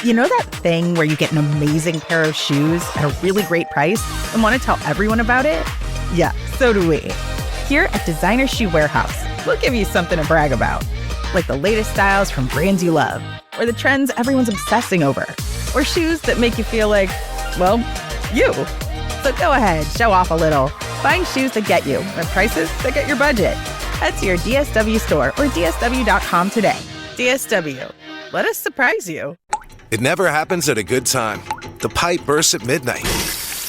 You know that thing where you get an amazing pair of shoes at a really great price and want to tell everyone about it? Yeah, so do we. Here at Designer Shoe Warehouse, we'll give you something to brag about, like the latest styles from brands you love, or the trends everyone's obsessing over, or shoes that make you feel like, well, you. So go ahead, show off a little. Find shoes that get you at prices that get your budget. Head to your DSW store or DSW.com today. DSW, let us surprise you. It never happens at a good time. The pipe bursts at midnight.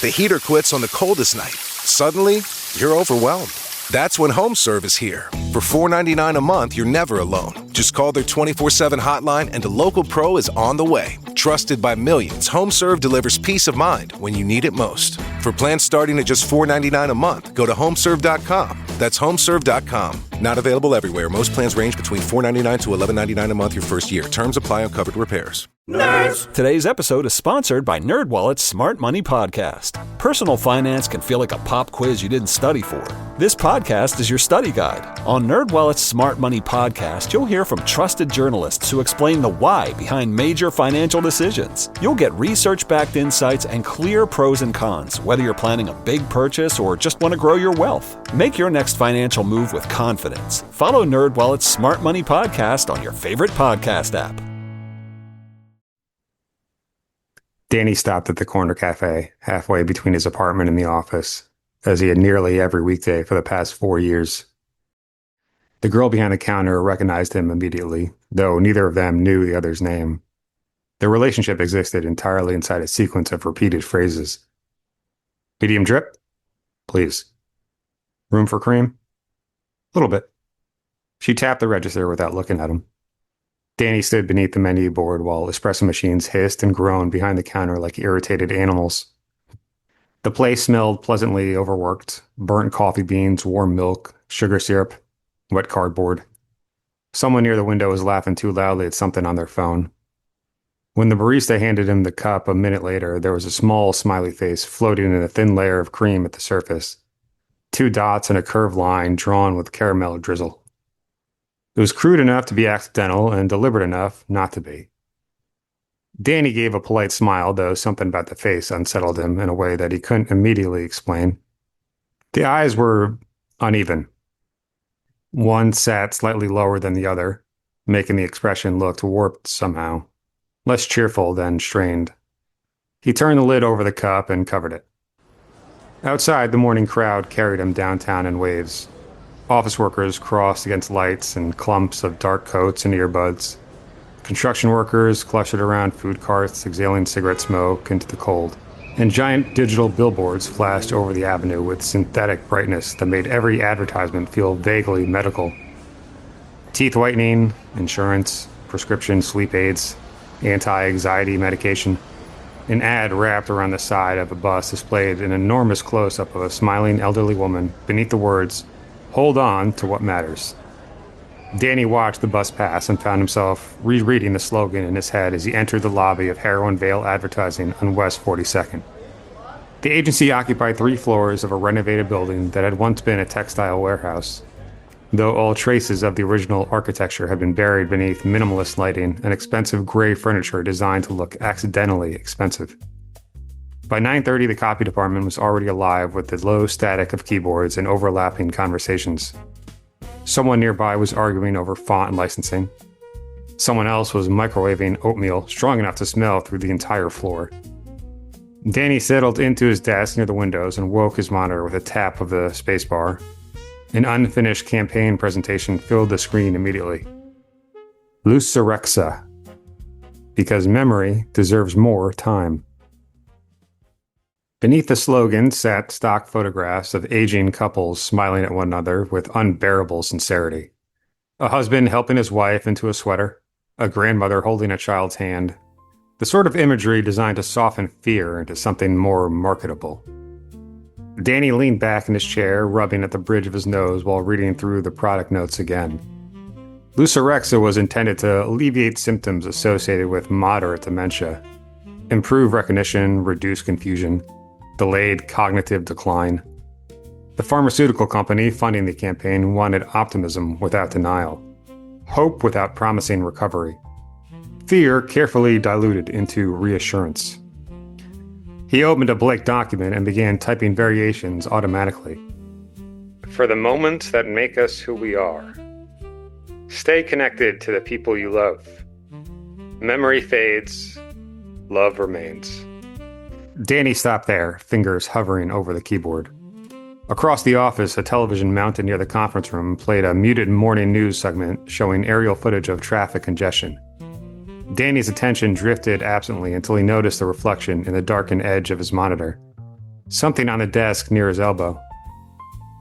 The heater quits on the coldest night. Suddenly, you're overwhelmed. That's when HomeServe is here. For $4.99 a month, you're never alone. Just call their 24/7 hotline and a local pro is on the way. Trusted by millions, HomeServe delivers peace of mind when you need it most. For plans starting at just $4.99 a month, go to HomeServe.com. That's HomeServe.com. Not available everywhere. Most plans range between $4.99 to $11.99 a month your first year. Terms apply on covered repairs. Nerds! Today's episode is sponsored by NerdWallet's Smart Money Podcast. Personal finance can feel like a pop quiz you didn't study for. This podcast is your study guide. On NerdWallet's Smart Money Podcast, you'll hear from trusted journalists who explain the why behind major financial decisions. You'll get research-backed insights and clear pros and cons, whether you're planning a big purchase or just want to grow your wealth. Make your next financial move with confidence. Follow NerdWallet's Smart Money Podcast on your favorite podcast app. Danny stopped at the corner cafe, halfway between his apartment and the office, as he had nearly every weekday for the past 4 years. The girl behind the counter recognized him immediately, though neither of them knew the other's name. Their relationship existed entirely inside a sequence of repeated phrases. Medium drip? Please. Room for cream? Little bit. She tapped the register without looking at him. Danny stood beneath the menu board while espresso machines hissed and groaned behind the counter like irritated animals. The place smelled pleasantly overworked, burnt coffee beans, warm milk, sugar syrup, wet cardboard. Someone near the window was laughing too loudly at something on their phone. When the barista handed him the cup a minute later, there was a small smiley face floating in a thin layer of cream at the surface. 2 dots and a curved line drawn with caramel drizzle. It was crude enough to be accidental and deliberate enough not to be. Danny gave a polite smile, though something about the face unsettled him in a way that he couldn't immediately explain. The eyes were uneven. One sat slightly lower than the other, making the expression look warped somehow, less cheerful than strained. He turned the lid over the cup and covered it. Outside, the morning crowd carried him downtown in waves. Office workers crossed against lights and clumps of dark coats and earbuds. Construction workers clustered around food carts, exhaling cigarette smoke into the cold. And giant digital billboards flashed over the avenue with synthetic brightness that made every advertisement feel vaguely medical. Teeth whitening, insurance, prescription sleep aids, anti-anxiety medication. An ad wrapped around the side of a bus displayed an enormous close-up of a smiling elderly woman beneath the words, "Hold on to what matters." Danny watched the bus pass and found himself rereading the slogan in his head as he entered the lobby of Heroin Vale Advertising on West 42nd. The agency occupied 3 floors of a renovated building that had once been a textile warehouse, though all traces of the original architecture had been buried beneath minimalist lighting and expensive gray furniture designed to look accidentally expensive. By 9:30, the copy department was already alive with the low static of keyboards and overlapping conversations. Someone nearby was arguing over font licensing. Someone else was microwaving oatmeal strong enough to smell through the entire floor. Danny settled into his desk near the windows and woke his monitor with a tap of the spacebar. An unfinished campaign presentation filled the screen immediately. Lucerexa. Because memory deserves more time. Beneath the slogan sat stock photographs of aging couples smiling at one another with unbearable sincerity. A husband helping his wife into a sweater, a grandmother holding a child's hand, the sort of imagery designed to soften fear into something more marketable. Danny leaned back in his chair, rubbing at the bridge of his nose while reading through the product notes again. Lucerexa was intended to alleviate symptoms associated with moderate dementia, improve recognition, reduce confusion, delayed cognitive decline. The pharmaceutical company funding the campaign wanted optimism without denial, hope without promising recovery. fear carefully diluted into reassurance. He opened a blank document and began typing variations automatically. For the moments that make us who we are. Stay connected to the people you love. Memory fades, love remains. Danny stopped there, fingers hovering over the keyboard. Across the office, a television mounted near the conference room played a muted morning news segment showing aerial footage of traffic congestion. Danny's attention drifted absently until he noticed a reflection in the darkened edge of his monitor. Something on the desk near his elbow.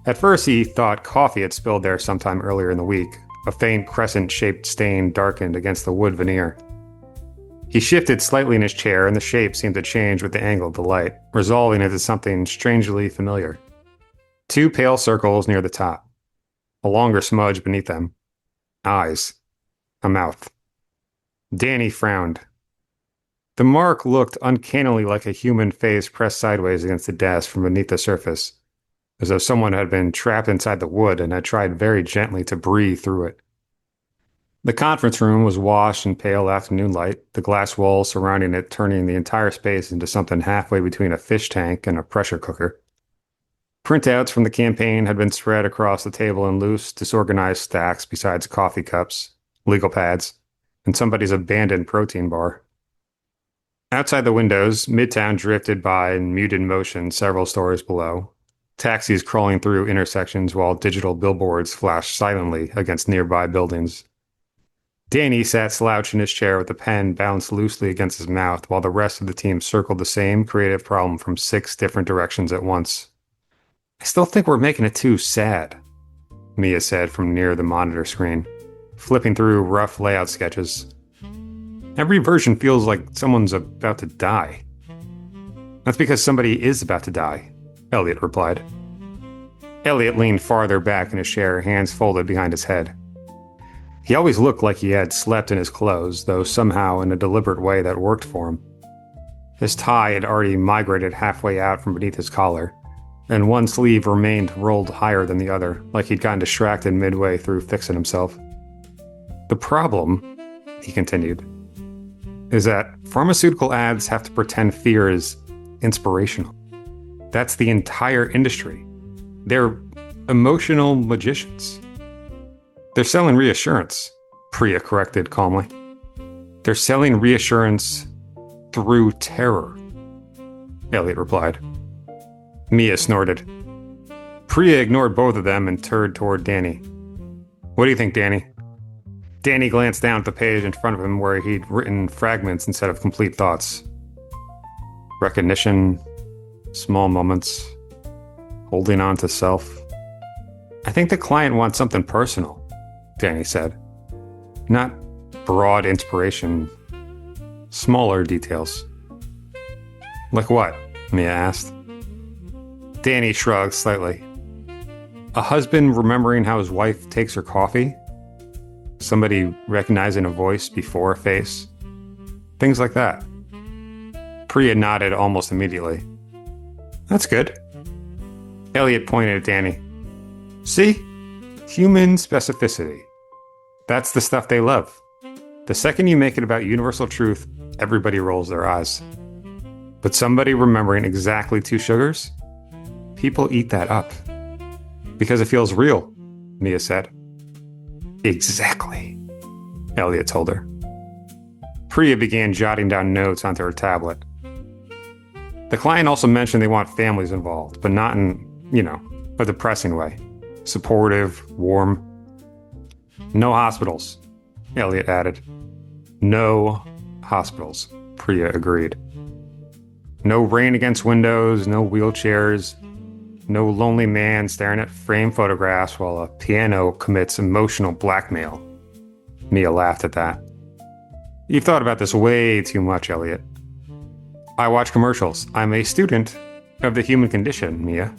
At first, he thought coffee had spilled there sometime earlier in the week. A faint crescent-shaped stain darkened against the wood veneer. He shifted slightly in his chair, and the shape seemed to change with the angle of the light, resolving into something strangely familiar. 2 pale circles near the top. A longer smudge beneath them. Eyes. A mouth. Danny frowned. The mark looked uncannily like a human face pressed sideways against the desk from beneath the surface, as though someone had been trapped inside the wood and had tried very gently to breathe through it. The conference room was washed in pale afternoon light, the glass walls surrounding it turning the entire space into something halfway between a fish tank and a pressure cooker. Printouts from the campaign had been spread across the table in loose, disorganized stacks besides coffee cups, legal pads, and somebody's abandoned protein bar. Outside the windows, Midtown drifted by in muted motion several stories below, taxis crawling through intersections while digital billboards flashed silently against nearby buildings. Danny sat slouched in his chair with a pen balanced loosely against his mouth while the rest of the team circled the same creative problem from 6 different directions at once. I still think we're making it too sad, Mia said from near the monitor screen, flipping through rough layout sketches. Every version feels like someone's about to die. That's because somebody is about to die, Elliot replied. Elliot leaned farther back in his chair, hands folded behind his head. He always looked like he had slept in his clothes, though somehow in a deliberate way that worked for him. His tie had already migrated halfway out from beneath his collar, and one sleeve remained rolled higher than the other, like he'd gotten distracted midway through fixing himself. The problem, he continued, is that pharmaceutical ads have to pretend fear is inspirational. That's the entire industry. They're emotional magicians. They're selling reassurance, Priya corrected calmly. They're selling reassurance through terror, Elliot replied. Mia snorted. Priya ignored both of them and turned toward Danny. What do you think, Danny? Danny glanced down at the page in front of him where he'd written fragments instead of complete thoughts. Recognition, small moments, holding on to self. I think the client wants something personal, Danny said. Not broad inspiration, smaller details. Like what? Mia asked. Danny shrugged slightly. A husband remembering how his wife takes her coffee? Somebody recognizing a voice before a face? Things like that. Priya nodded almost immediately. That's good. Elliot pointed at Danny. See? Human specificity. That's the stuff they love. The second you make it about universal truth, everybody rolls their eyes. But somebody remembering exactly 2 sugars? People eat that up. Because it feels real, Mia said. Exactly, Elliot told her. Priya began jotting down notes onto her tablet. The client also mentioned they want families involved, but not in, a depressing way. Supportive, warm. No hospitals, Elliot added. No hospitals, Priya agreed. No rain against windows, no wheelchairs, no lonely man staring at framed photographs while a piano commits emotional blackmail. Mia laughed at that. You've thought about this way too much, Elliot. I watch commercials. I'm a student of the human condition, Mia.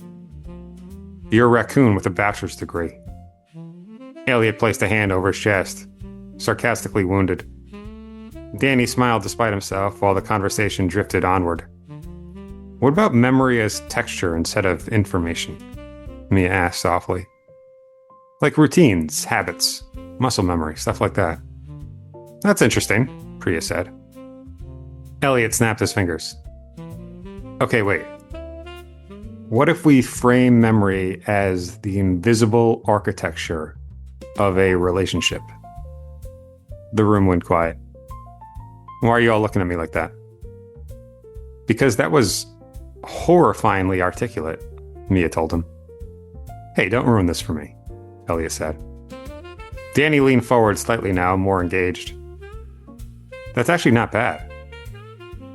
You're a raccoon with a bachelor's degree. Elliot placed a hand over his chest, sarcastically wounded. Danny smiled despite himself while the conversation drifted onward. What about memory as texture instead of information? Mia asked softly. Like routines, habits, muscle memory, stuff like that. That's interesting, Priya said. Elliot snapped his fingers. Okay, wait. What if we frame memory as the invisible architecture of a relationship? The room went quiet. Why are you all looking at me like that? Because that was horrifyingly articulate, Mia told him. Hey, don't ruin this for me, Elliot said. Danny leaned forward slightly now, more engaged. That's actually not bad.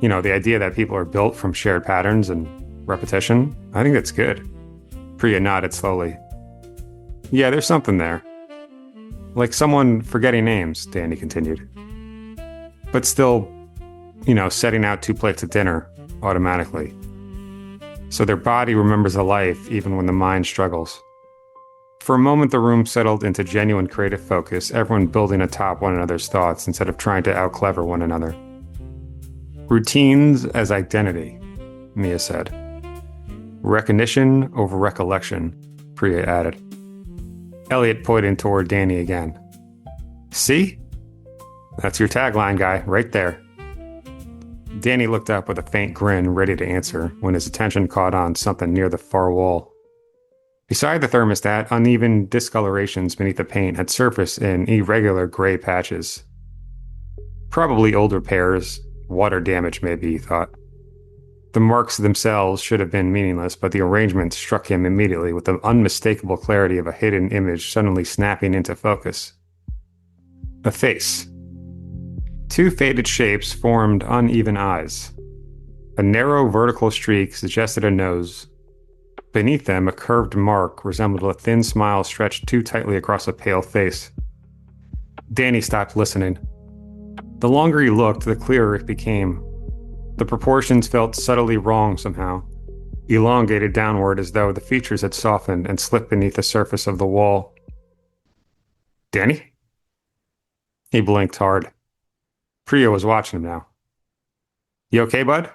You know, the idea that people are built from shared patterns and repetition, I think that's good. Priya nodded slowly. Yeah, there's something there. Like someone forgetting names, Danny continued. But still, setting out 2 plates of dinner automatically. So their body remembers a life even when the mind struggles. For a moment, the room settled into genuine creative focus, everyone building atop one another's thoughts instead of trying to out-clever one another. Routines as identity, Mia said. Recognition over recollection, Priya added. Elliot pointed toward Danny again. See? That's your tagline, guy, right there. Danny looked up with a faint grin, ready to answer, when his attention caught on something near the far wall. Beside the thermostat, uneven discolorations beneath the paint had surfaced in irregular gray patches. Probably old repairs, water damage maybe, he thought. The marks themselves should have been meaningless, but the arrangement struck him immediately with the unmistakable clarity of a hidden image suddenly snapping into focus. A face. 2 faded shapes formed uneven eyes. A narrow vertical streak suggested a nose. Beneath them, a curved mark resembled a thin smile stretched too tightly across a pale face. Danny stopped listening. The longer he looked, the clearer it became. The proportions felt subtly wrong somehow, elongated downward as though the features had softened and slipped beneath the surface of the wall. Danny? He blinked hard. Priya was watching him now. You okay, bud?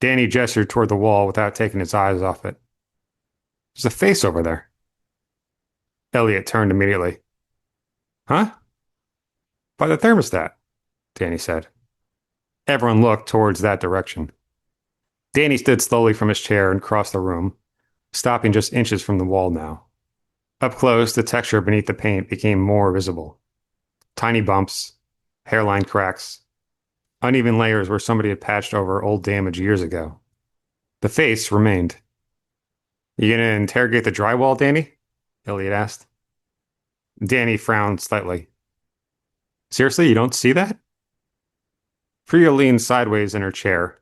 Danny gestured toward the wall without taking his eyes off it. There's a face over there. Elliot turned immediately. Huh? By the thermostat, Danny said. Everyone looked towards that direction. Danny stood slowly from his chair and crossed the room, stopping just inches from the wall now. Up close, the texture beneath the paint became more visible. Tiny bumps, hairline cracks, uneven layers where somebody had patched over old damage years ago. The face remained. You gonna interrogate the drywall, Danny? Elliot asked. Danny frowned slightly. Seriously, you don't see that? Priya leaned sideways in her chair.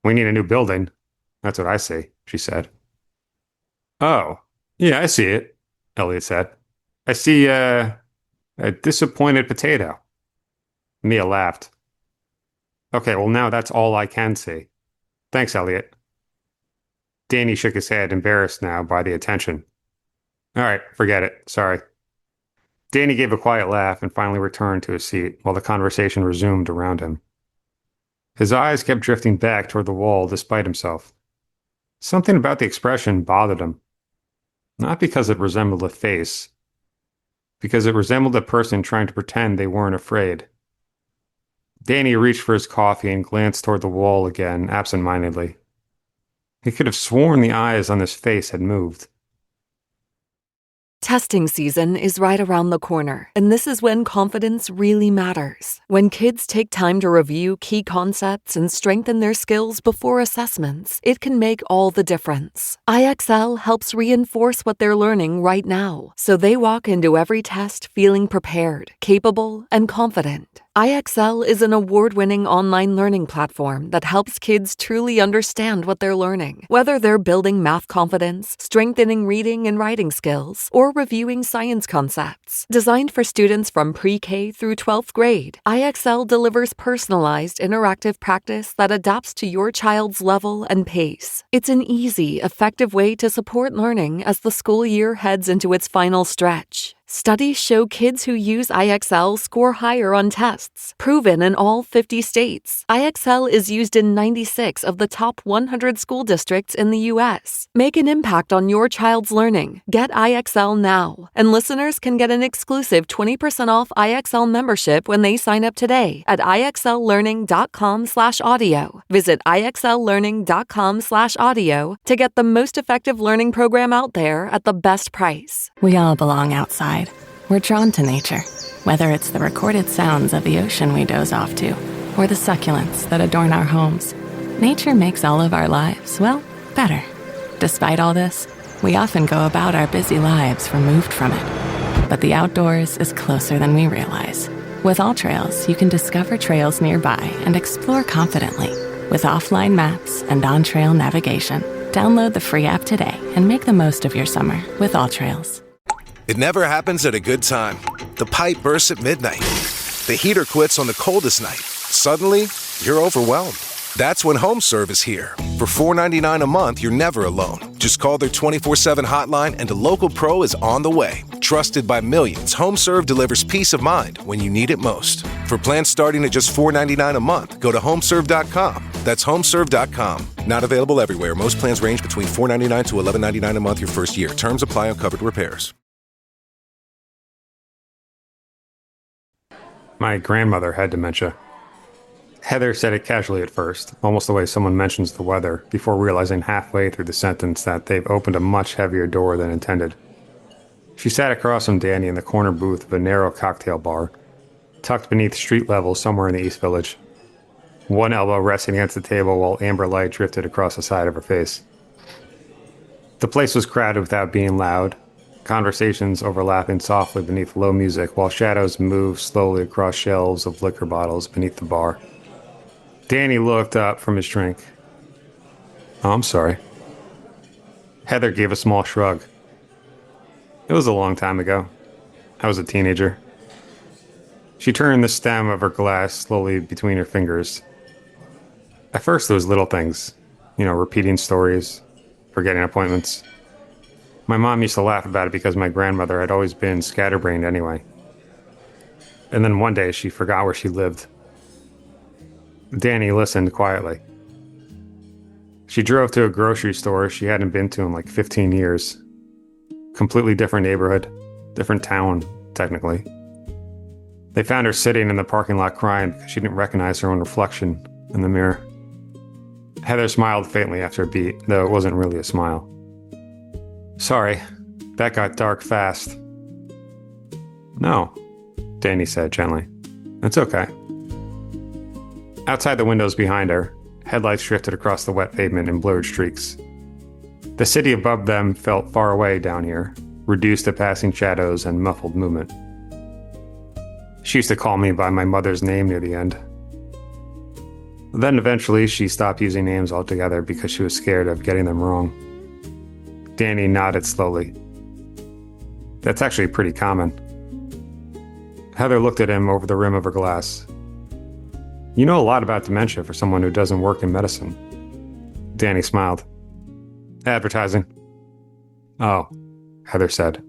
We need a new building. That's what I see, she said. Oh, yeah, I see it, Elliot said. I see, a disappointed potato. Mia laughed. Okay, well now that's all I can see. Thanks, Elliot. Danny shook his head, embarrassed now by the attention. All right, forget it. Sorry. Danny gave a quiet laugh and finally returned to his seat while the conversation resumed around him. His eyes kept drifting back toward the wall despite himself. Something about the expression bothered him. Not because it resembled a face, because it resembled a person trying to pretend they weren't afraid. Danny reached for his coffee and glanced toward the wall again, absent-mindedly. He could have sworn the eyes on this face had moved. Testing season is right around the corner, and this is when confidence really matters. When kids take time to review key concepts and strengthen their skills before assessments, it can make all the difference. IXL helps reinforce what they're learning right now, so they walk into every test feeling prepared, capable, and confident. IXL is an award-winning online learning platform that helps kids truly understand what they're learning. Whether they're building math confidence, strengthening reading and writing skills, or reviewing science concepts. Designed for students from pre-K through 12th grade, IXL delivers personalized, interactive practice that adapts to your child's level and pace. It's an easy, effective way to support learning as the school year heads into its final stretch. Studies show kids who use IXL score higher on tests, proven in all 50 states. IXL is used in 96 of the top 100 school districts in the U.S. Make an impact on your child's learning. Get IXL now. And listeners can get an exclusive 20% off IXL membership when they sign up today at IXLlearning.com/audio. Visit IXLlearning.com/audio to get the most effective learning program out there at the best price. We all belong outside. We're drawn to nature, whether it's the recorded sounds of the ocean we doze off to, or the succulents that adorn our homes. Nature makes all of our lives, well, better. Despite all this, we often go about our busy lives removed from it. But the outdoors is closer than we realize. With AllTrails, you can discover trails nearby and explore confidently. With offline maps and on-trail navigation, download the free app today and make the most of your summer with AllTrails. It never happens at a good time. The pipe bursts at midnight. The heater quits on the coldest night. Suddenly, you're overwhelmed. That's when HomeServe is here. For $4.99 a month, you're never alone. Just call their 24/7 hotline and a local pro is on the way. Trusted by millions, HomeServe delivers peace of mind when you need it most. For plans starting at just $4.99 a month, go to homeserve.com. That's homeserve.com. Not available everywhere. Most plans range between $4.99 to $11.99 a month your first year. Terms apply on covered repairs. My grandmother had dementia. Heather said it casually at first, almost the way someone mentions the weather, before realizing halfway through the sentence that they've opened a much heavier door than intended. She sat across from Danny in the corner booth of a narrow cocktail bar, tucked beneath street level somewhere in the East Village. One elbow resting against the table while amber light drifted across the side of her face. The place was crowded without being loud, conversations overlapping softly beneath low music while shadows moved slowly across shelves of liquor bottles beneath the bar. Danny looked up from his drink. "Oh, I'm sorry." Heather gave a small shrug. "It was a long time ago. I was a teenager." She turned the stem of her glass slowly between her fingers. At first it was little things, repeating stories, forgetting appointments. My mom used to laugh about it because my grandmother had always been scatterbrained anyway. And then one day she forgot where she lived. Danny listened quietly. She drove to a grocery store she hadn't been to in like 15 years. Completely different neighborhood, different town, technically. They found her sitting in the parking lot crying because she didn't recognize her own reflection in the mirror. Heather smiled faintly after a beat, though it wasn't really a smile. "Sorry, that got dark fast." "No," Danny said gently. "It's okay." Outside the windows behind her, headlights drifted across the wet pavement in blurred streaks. The city above them felt far away down here, reduced to passing shadows and muffled movement. She used to call me by my mother's name near the end. Then eventually she stopped using names altogether because she was scared of getting them wrong. Danny nodded slowly. "That's actually pretty common." Heather looked at him over the rim of her glass. "You know a lot about dementia for someone who doesn't work in medicine." Danny smiled. "Advertising." "Oh," Heather said.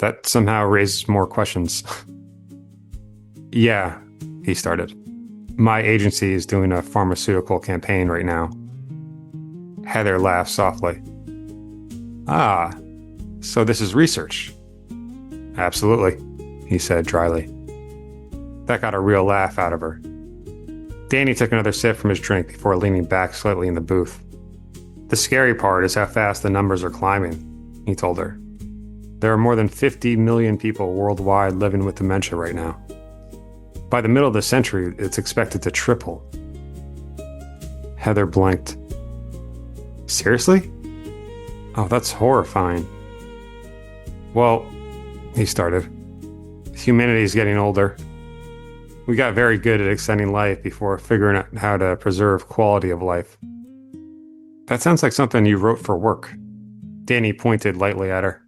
"That somehow raises more questions." "Yeah," he started. "My agency is doing a pharmaceutical campaign right now." Heather laughed softly. "Ah, so this is research." "Absolutely," he said dryly. That got a real laugh out of her. Danny took another sip from his drink before leaning back slightly in the booth. "The scary part is how fast the numbers are climbing," he told her. "There are more than 50 million people worldwide living with dementia right now. By the middle of the century, it's expected to triple." Heather blinked. "Seriously? Oh, that's horrifying." "Well," he started, "humanity's getting older. We got very good at extending life before figuring out how to preserve quality of life." "That sounds like something you wrote for work." Danny pointed lightly at her.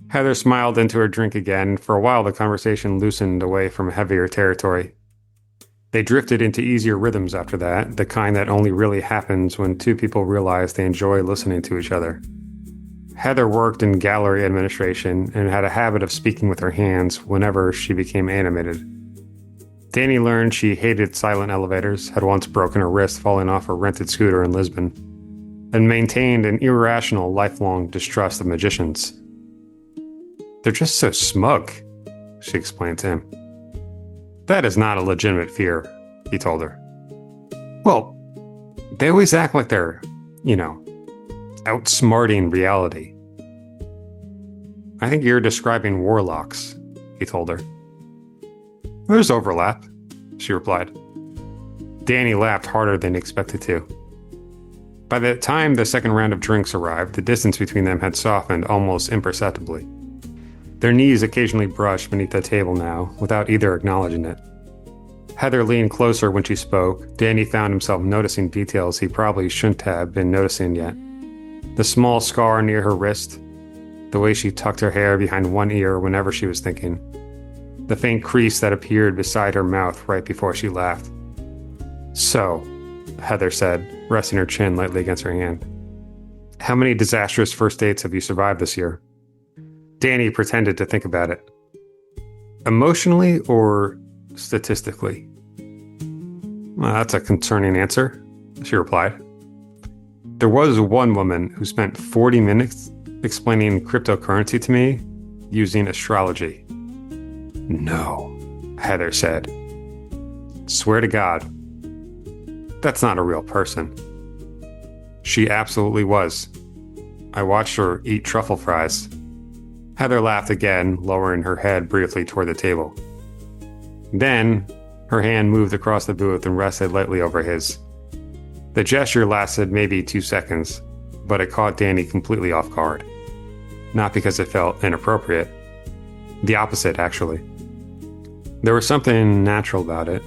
Heather smiled into her drink again, and for a while the conversation loosened away from heavier territory. They drifted into easier rhythms after that, the kind that only really happens when two people realize they enjoy listening to each other. Heather worked in gallery administration and had a habit of speaking with her hands whenever she became animated. Danny learned she hated silent elevators, had once broken her wrist falling off a rented scooter in Lisbon, and maintained an irrational, lifelong distrust of magicians. "They're just so smug," she explained to him. "That is not a legitimate fear," he told her. "Well, they always act like they're, outsmarting reality." "I think you're describing warlocks," he told her. "There's overlap," she replied. Danny laughed harder than he expected to. By the time the second round of drinks arrived, the distance between them had softened almost imperceptibly. Their knees occasionally brushed beneath the table now, without either acknowledging it. Heather leaned closer when she spoke. Danny found himself noticing details he probably shouldn't have been noticing yet. The small scar near her wrist, the way she tucked her hair behind one ear whenever she was thinking, the faint crease that appeared beside her mouth right before she laughed. "So," Heather said, resting her chin lightly against her hand, "how many disastrous first dates have you survived this year?" Danny pretended to think about it. "Emotionally or statistically?" "Well, that's a concerning answer," she replied. "There was one woman who spent 40 minutes explaining cryptocurrency to me using astrology." "No," Heather said. "Swear to God. That's not a real person." "She absolutely was. I watched her eat truffle fries." Heather laughed again, lowering her head briefly toward the table. Then, her hand moved across the booth and rested lightly over his. The gesture lasted maybe 2 seconds, but it caught Danny completely off guard. Not because it felt inappropriate. The opposite, actually. There was something natural about it.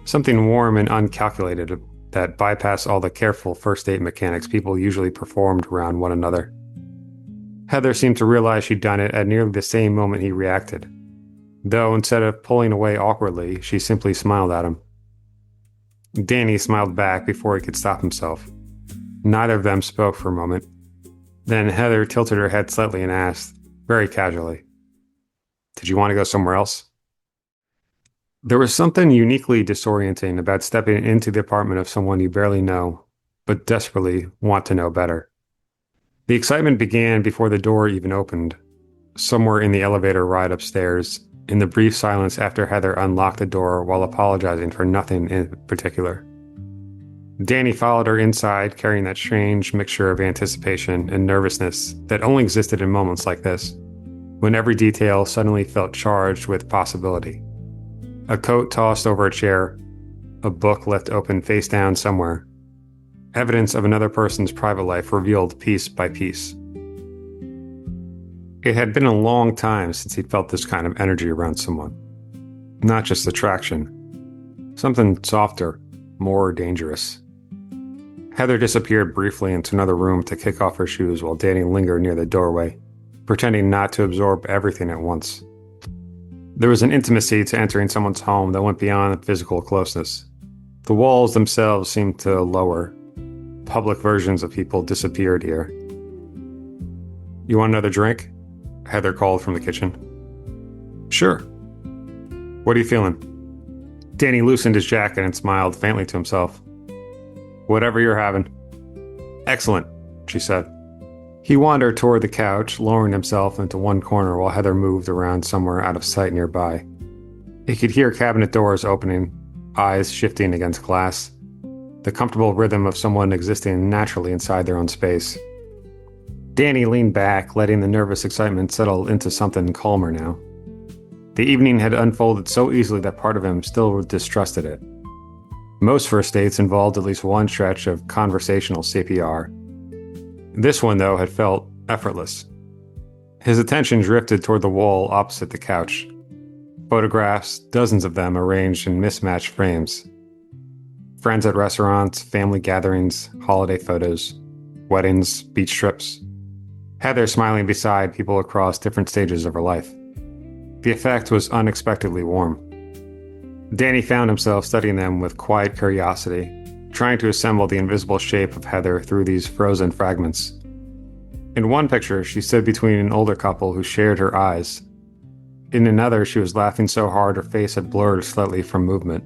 Something warm and uncalculated that bypassed all the careful first date mechanics people usually performed around one another. Heather seemed to realize she'd done it at nearly the same moment he reacted. Though instead of pulling away awkwardly, she simply smiled at him. Danny smiled back before he could stop himself. Neither of them spoke for a moment. Then Heather tilted her head slightly and asked, very casually, "Did you want to go somewhere else?" There was something uniquely disorienting about stepping into the apartment of someone you barely know, but desperately want to know better. The excitement began before the door even opened, somewhere in the elevator ride upstairs, in the brief silence after Heather unlocked the door while apologizing for nothing in particular. Danny followed her inside, carrying that strange mixture of anticipation and nervousness that only existed in moments like this, when every detail suddenly felt charged with possibility. A coat tossed over a chair, a book left open face down somewhere. Evidence of another person's private life revealed piece by piece. It had been a long time since he felt this kind of energy around someone. Not just attraction. Something softer, more dangerous. Heather disappeared briefly into another room to kick off her shoes while Danny lingered near the doorway, pretending not to absorb everything at once. There was an intimacy to entering someone's home that went beyond physical closeness. The walls themselves seemed to lower. Public versions of people disappeared here. "You want another drink?" Heather called from the kitchen. "Sure. What are you feeling?" Danny loosened his jacket and smiled faintly to himself. "Whatever you're having." "Excellent," she said. He wandered toward the couch, lowering himself into one corner while Heather moved around somewhere out of sight nearby. He could hear cabinet doors opening, eyes shifting against glass, the comfortable rhythm of someone existing naturally inside their own space. Danny leaned back, letting the nervous excitement settle into something calmer now. The evening had unfolded so easily that part of him still distrusted it. Most first dates involved at least one stretch of conversational CPR. This one, though, had felt effortless. His attention drifted toward the wall opposite the couch. Photographs, dozens of them arranged in mismatched frames. Friends at restaurants, family gatherings, holiday photos, weddings, beach trips. Heather smiling beside people across different stages of her life. The effect was unexpectedly warm. Danny found himself studying them with quiet curiosity, trying to assemble the invisible shape of Heather through these frozen fragments. In one picture, she stood between an older couple who shared her eyes. In another, she was laughing so hard her face had blurred slightly from movement.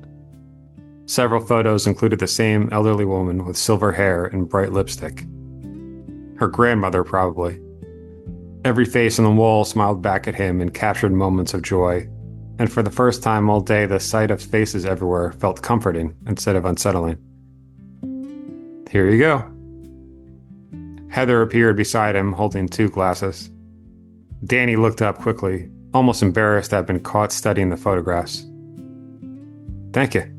Several photos included the same elderly woman with silver hair and bright lipstick. Her grandmother, probably. Every face on the wall smiled back at him and captured moments of joy, and for the first time all day the sight of faces everywhere felt comforting instead of unsettling. Here you go. Heather appeared beside him, holding 2 glasses. Danny looked up quickly, almost embarrassed to have been caught studying the photographs. Thank you.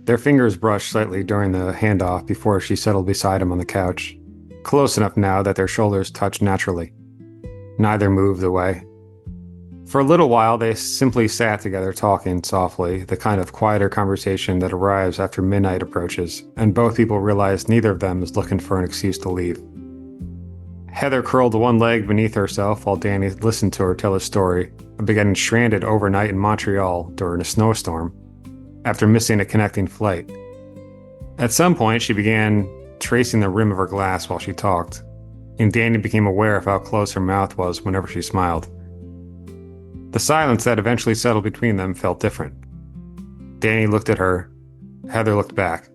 Their fingers brushed slightly during the handoff before she settled beside him on the couch, close enough now that their shoulders touched naturally. Neither moved away. For a little while, they simply sat together talking softly, the kind of quieter conversation that arrives after midnight approaches, and both people realized neither of them is looking for an excuse to leave. Heather curled one leg beneath herself while Danny listened to her tell a story of getting stranded overnight in Montreal during a snowstorm, after missing a connecting flight. At some point, she began tracing the rim of her glass while she talked, and Danny became aware of how close her mouth was whenever she smiled. The silence that eventually settled between them felt different. Danny looked at her. Heather looked back.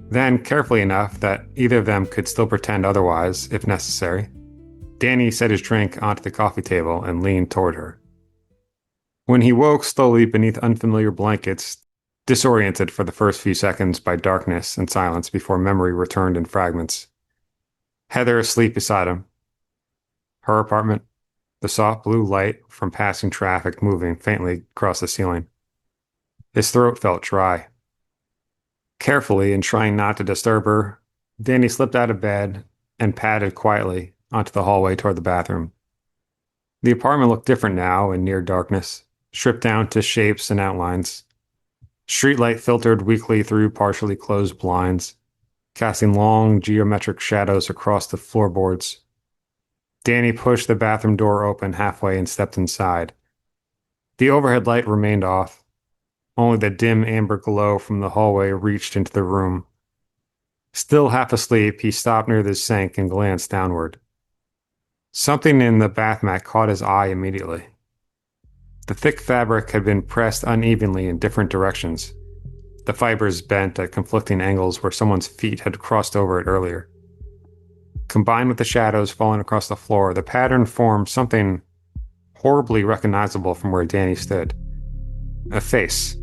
Then, carefully enough that either of them could still pretend otherwise, if necessary, Danny set his drink onto the coffee table and leaned toward her. When he woke slowly beneath unfamiliar blankets, disoriented for the first few seconds by darkness and silence before memory returned in fragments, Heather asleep beside him. Her apartment, the soft blue light from passing traffic moving faintly across the ceiling. His throat felt dry. Carefully, and trying not to disturb her, Danny slipped out of bed and padded quietly onto the hallway toward the bathroom. The apartment looked different now in near darkness, stripped down to shapes and outlines. Streetlight filtered weakly through partially closed blinds, casting long geometric shadows across the floorboards. Danny pushed the bathroom door open halfway and stepped inside. The overhead light remained off. Only the dim amber glow from the hallway reached into the room. Still half asleep, he stopped near the sink and glanced downward. Something in the bath mat caught his eye immediately. The thick fabric had been pressed unevenly in different directions, the fibers bent at conflicting angles where someone's feet had crossed over it earlier. Combined with the shadows falling across the floor, the pattern formed something horribly recognizable from where Danny stood. A face.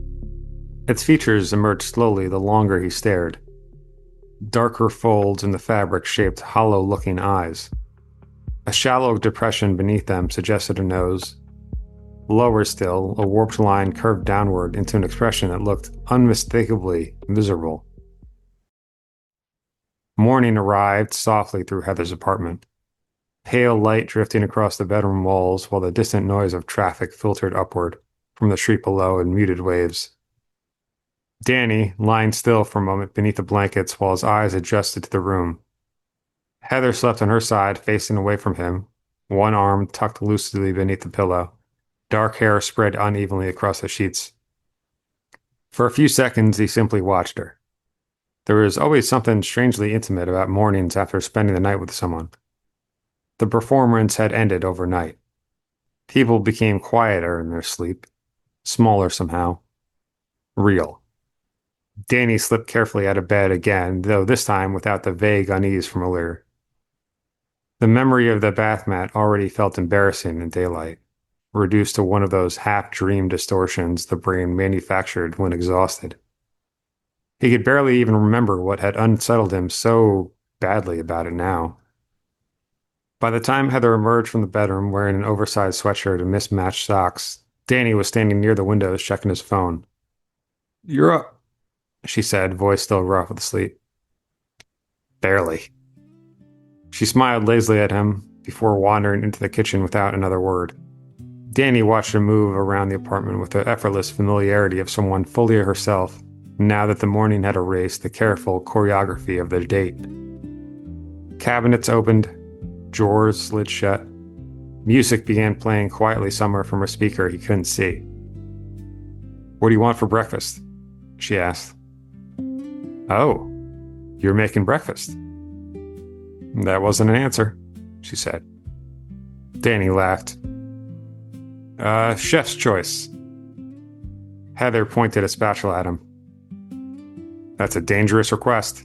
Its features emerged slowly the longer he stared. Darker folds in the fabric shaped hollow-looking eyes. A shallow depression beneath them suggested a nose. Lower still, a warped line curved downward into an expression that looked unmistakably miserable. Morning arrived softly through Heather's apartment. Pale light drifting across the bedroom walls while the distant noise of traffic filtered upward from the street below in muted waves. Danny, lying still for a moment beneath the blankets while his eyes adjusted to the room. Heather slept on her side, facing away from him, one arm tucked loosely beneath the pillow, dark hair spread unevenly across the sheets. For a few seconds, he simply watched her. There was always something strangely intimate about mornings after spending the night with someone. The performance had ended overnight. People became quieter in their sleep, smaller somehow, real. Danny slipped carefully out of bed again, though this time without the vague unease from earlier. The memory of the bath mat already felt embarrassing in daylight, reduced to one of those half-dream distortions the brain manufactured when exhausted. He could barely even remember what had unsettled him so badly about it now. By the time Heather emerged from the bedroom wearing an oversized sweatshirt and mismatched socks, Danny was standing near the windows checking his phone. "You're up," she said, voice still rough with sleep. "Barely." She smiled lazily at him before wandering into the kitchen without another word. Danny watched her move around the apartment with the effortless familiarity of someone fully herself, now that the morning had erased the careful choreography of their date. Cabinets opened, drawers slid shut. Music began playing quietly somewhere from a speaker he couldn't see. "What do you want for breakfast?" she asked. "Oh, you're making breakfast." That wasn't an answer. she said. Danny laughed. Chef's choice. Heather pointed a spatula at him. That's a dangerous request.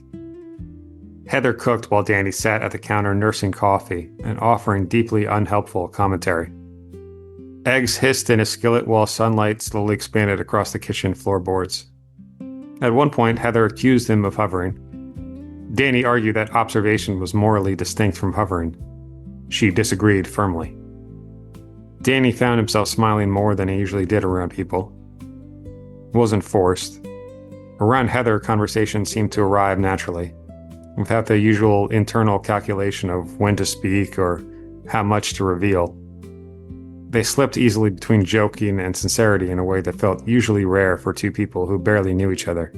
Heather cooked while Danny sat at the counter nursing coffee and offering deeply unhelpful commentary. Eggs hissed in a skillet while sunlight slowly expanded across the kitchen floorboards. At one point, Heather accused him of hovering. Danny argued that observation was morally distinct from hovering. She disagreed firmly. Danny found himself smiling more than he usually did around people. It wasn't forced. Around Heather, conversation seemed to arrive naturally, without the usual internal calculation of when to speak or how much to reveal. They slipped easily between joking and sincerity in a way that felt usually rare for two people who barely knew each other.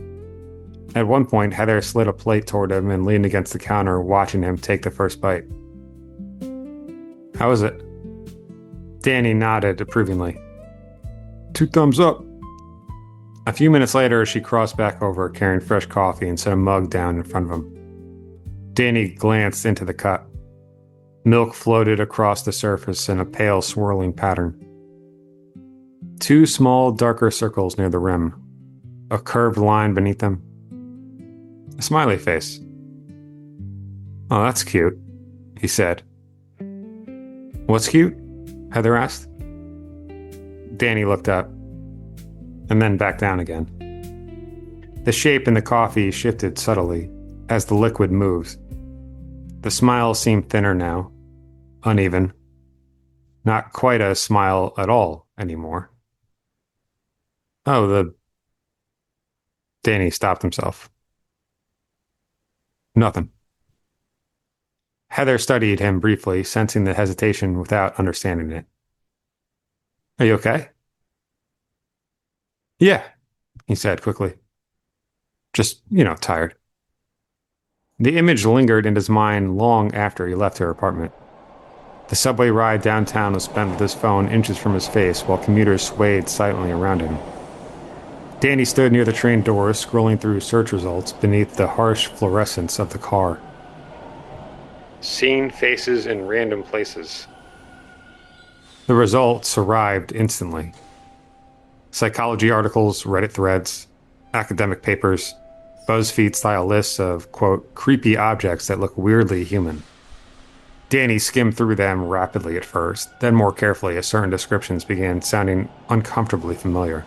At one point, Heather slid a plate toward him and leaned against the counter, watching him take the first bite. How is it? Danny nodded approvingly. 2 thumbs up. A few minutes later, she crossed back over, carrying fresh coffee, and set a mug down in front of him. Danny glanced into the cup. Milk floated across the surface in a pale, swirling pattern. 2 small, darker circles near the rim. A curved line beneath them. A smiley face. Oh, that's cute, he said. What's cute? Heather asked. Danny looked up, and then back down again. The shape in the coffee shifted subtly as the liquid moved. The smile seemed thinner now, uneven. Not quite a smile at all anymore. Oh, Danny stopped himself. Nothing. Heather studied him briefly, sensing the hesitation without understanding it. Are you okay? Yeah, he said quickly. Just, tired. The image lingered in his mind long after he left her apartment. The subway ride downtown was spent with his phone inches from his face while commuters swayed silently around him. Danny stood near the train doors, scrolling through search results beneath the harsh fluorescence of the car. Seen faces in random places. The results arrived instantly. Psychology articles, Reddit threads, academic papers, BuzzFeed-style lists of, quote, creepy objects that look weirdly human. Danny skimmed through them rapidly at first, then more carefully as certain descriptions began sounding uncomfortably familiar.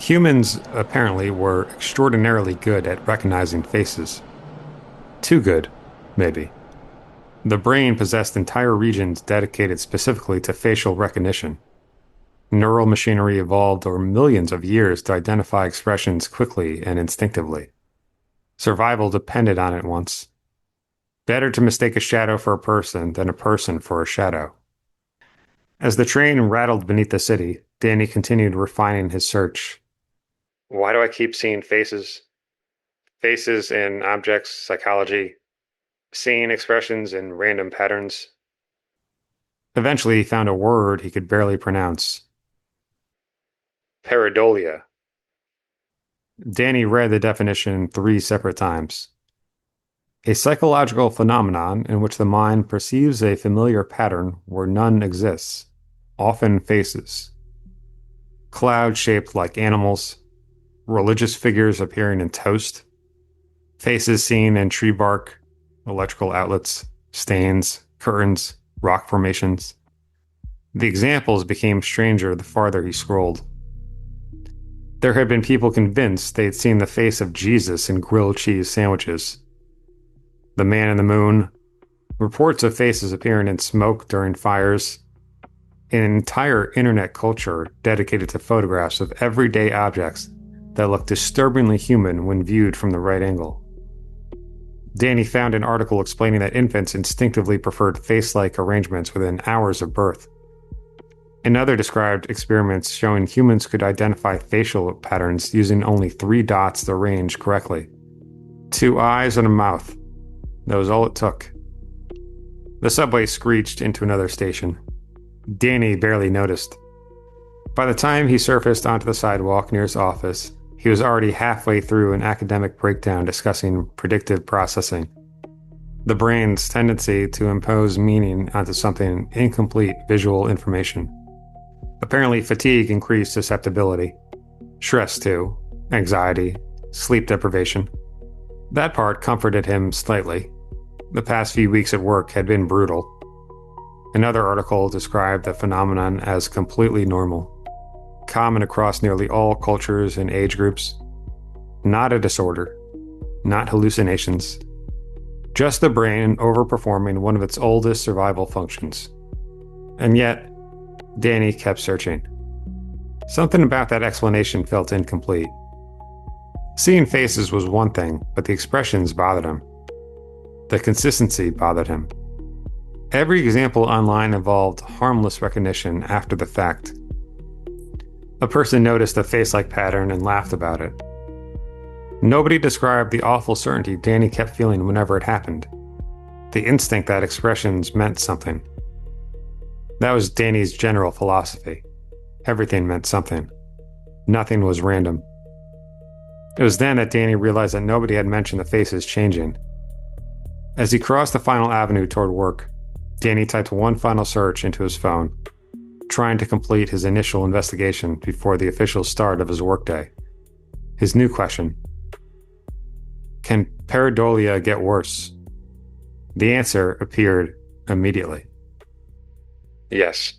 Humans, apparently, were extraordinarily good at recognizing faces. Too good, maybe. The brain possessed entire regions dedicated specifically to facial recognition. Neural machinery evolved over millions of years to identify expressions quickly and instinctively. Survival depended on it once. Better to mistake a shadow for a person than a person for a shadow. As the train rattled beneath the city, Danny continued refining his search. Why do I keep seeing faces? Faces in objects, psychology, seeing expressions in random patterns. Eventually, he found a word he could barely pronounce. Pareidolia. Danny read the definition 3 separate times. A psychological phenomenon in which the mind perceives a familiar pattern where none exists, often faces. Clouds shaped like animals, religious figures appearing in toast, faces seen in tree bark, electrical outlets, stains, curtains, rock formations. The examples became stranger the farther he scrolled. There had been people convinced they'd seen the face of Jesus in grilled cheese sandwiches. The man in the moon, reports of faces appearing in smoke during fires, an entire internet culture dedicated to photographs of everyday objects that look disturbingly human when viewed from the right angle. Danny found an article explaining that infants instinctively preferred face-like arrangements within hours of birth. Another described experiments showing humans could identify facial patterns using only 3 dots to arrange correctly. 2 eyes and a mouth. That was all it took. The subway screeched into another station. Danny barely noticed. By the time he surfaced onto the sidewalk near his office, he was already halfway through an academic breakdown discussing predictive processing. the brain's tendency to impose meaning onto something incomplete visual information. Apparently, fatigue increased susceptibility. Stress, too. Anxiety. Sleep deprivation. That part comforted him slightly. The past few weeks at work had been brutal. Another article described the phenomenon as completely normal, common across nearly all cultures and age groups. Not a disorder, not hallucinations, just the brain overperforming one of its oldest survival functions. And yet, Danny kept searching. Something about that explanation felt incomplete. Seeing faces was one thing, but the expressions bothered him. The consistency bothered him. Every example online involved harmless recognition after the fact. A person noticed a face-like pattern and laughed about it. Nobody described the awful certainty Danny kept feeling whenever it happened. The instinct that expressions meant something. That was Danny's general philosophy. Everything meant something. Nothing was random. It was then that Danny realized that nobody had mentioned the faces changing. As he crossed the final avenue toward work, Danny typed one final search into his phone, trying to complete his initial investigation before the official start of his workday. His new question: can pareidolia get worse? The answer appeared immediately. Yes.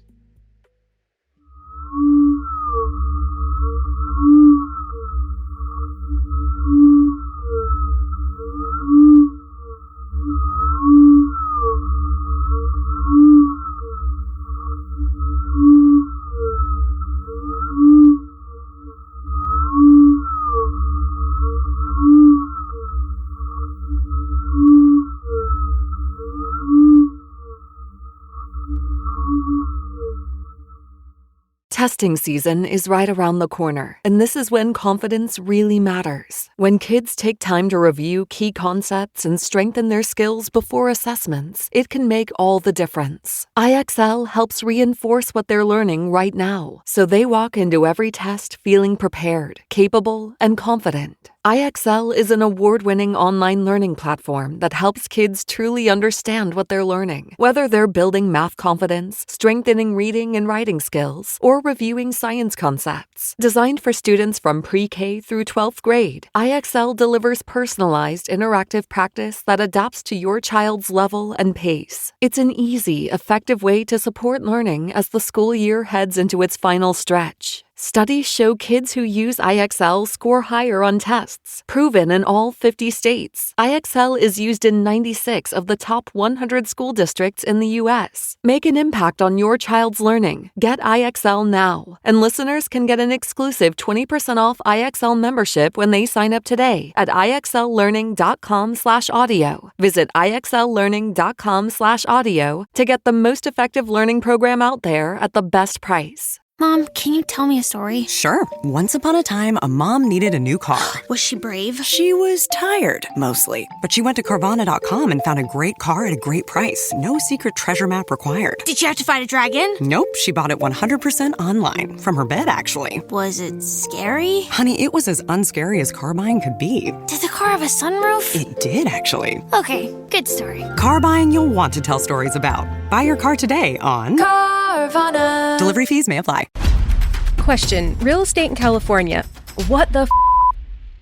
Testing season is right around the corner, and this is when confidence really matters. When kids take time to review key concepts and strengthen their skills before assessments, it can make all the difference. IXL helps reinforce what they're learning right now, so they walk into every test feeling prepared, capable, and confident. IXL is an award-winning online learning platform that helps kids truly understand what they're learning. Whether they're building math confidence, strengthening reading and writing skills, or reviewing science concepts. Designed for students from pre-K through 12th grade, IXL delivers personalized, interactive practice that adapts to your child's level and pace. It's an easy, effective way to support learning as the school year heads into its final stretch. Studies show kids who use IXL score higher on tests, proven in all 50 states. IXL is used in 96 of the top 100 school districts in the U.S. Make an impact on your child's learning. Get IXL now. And listeners can get an exclusive 20% off IXL membership when they sign up today at IXLlearning.com/audio. Visit IXLlearning.com/audio to get the most effective learning program out there at the best price. Mom, can you tell me a story? Sure. Once upon a time, a mom needed a new car. Was she brave? She was tired, mostly. But she went to Carvana.com and found a great car at a great price. No secret treasure map required. Did she have to fight a dragon? Nope. She bought it 100% online. From her bed, actually. Was it scary? Honey, it was as unscary as car buying could be. Did the car have a sunroof? It did, actually. Okay, good story. Car buying you'll want to tell stories about. Buy your car today on Carvana. Delivery fees may apply. Question. Real estate in California. What the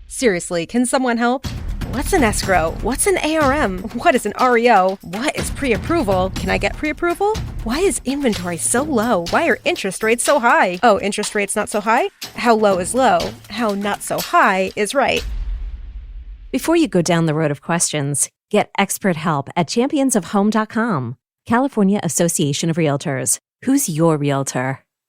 Seriously, can someone help? What's an escrow? What's an ARM? What is an REO? What is pre-approval? Can I get pre-approval? Why is inventory so low? Why are interest rates so high? Oh, interest rates not so high? How low is low? How not so high is right? Before you go down the road of questions, get expert help at championsofhome.com. California Association of Realtors. Who's your realtor?